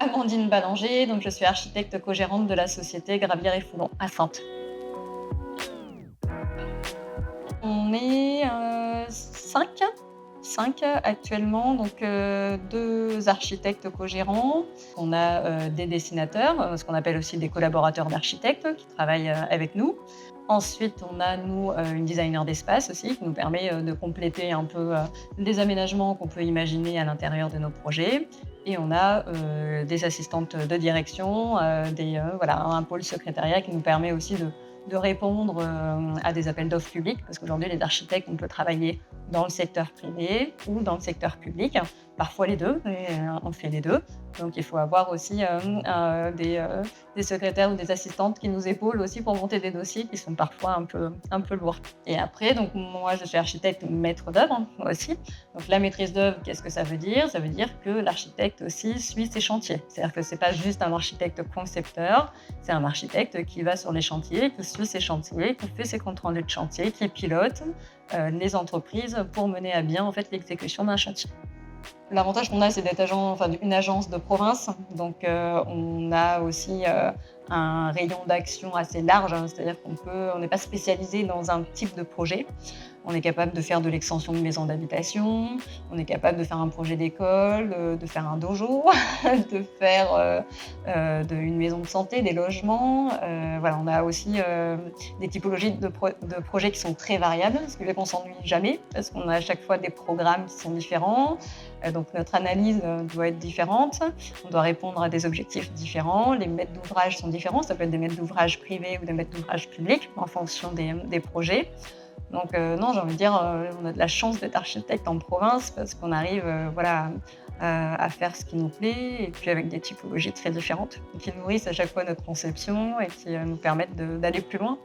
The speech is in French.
Amandine Ballanger, donc je suis architecte co-gérante de la société Gravière et Foulon à Saintes. On est, 5, 5 actuellement, donc 2 architectes co-gérants. On a, des dessinateurs, ce qu'on appelle aussi des collaborateurs d'architectes qui travaillent, avec nous. Ensuite, on a nous, une designer d'espace aussi qui nous permet, de compléter un peu, les aménagements qu'on peut imaginer à l'intérieur de nos projets et on a, des assistantes de direction, voilà, un pôle secrétariat qui nous permet aussi de répondre, à des appels d'offres publics parce qu'aujourd'hui les architectes, on peut travailler dans le secteur privé ou dans le secteur public, parfois les 2 et on fait les 2. Donc il faut avoir aussi, des secrétaires ou des assistantes qui nous épaulent aussi pour monter des dossiers qui sont parfois un peu lourds. Et après donc moi je suis architecte maître d'œuvre aussi. Donc la maîtrise d'œuvre, qu'est-ce que ça veut dire? Ça veut dire que l'architecte aussi suit ses chantiers. C'est-à-dire que c'est pas juste un architecte concepteur, c'est un architecte qui va sur les chantiers, qui suit ses chantiers, qui fait ses comptes rendus de chantier, qui pilote, les entreprises pour mener à bien en fait l'exécution d'un chantier. L'avantage qu'on a, c'est d'être une agence de province, donc on a aussi, un rayon d'action assez large, c'est-à-dire on n'est pas spécialisé dans un type de projet. On est capable de faire de l'extension de maisons d'habitation, on est capable de faire un projet d'école, de faire un dojo, de faire, une maison de santé, des logements, voilà, on a aussi, des typologies de projets qui sont très variables, ce qui fait qu'on s'ennuie jamais parce qu'on a à chaque fois des programmes qui sont différents. Donc notre analyse, doit être différente. On doit répondre à des objectifs différents. Les maîtres d'ouvrage sont différents. Ça peut être des maîtres d'ouvrage privés ou des maîtres d'ouvrage publics en fonction des projets. Donc non, j'ai envie de dire, on a de la chance d'être architecte en province parce qu'on arrive, voilà, à faire ce qui nous plaît et puis avec des typologies très différentes qui nourrissent à chaque fois notre conception et qui, nous permettent d'aller plus loin.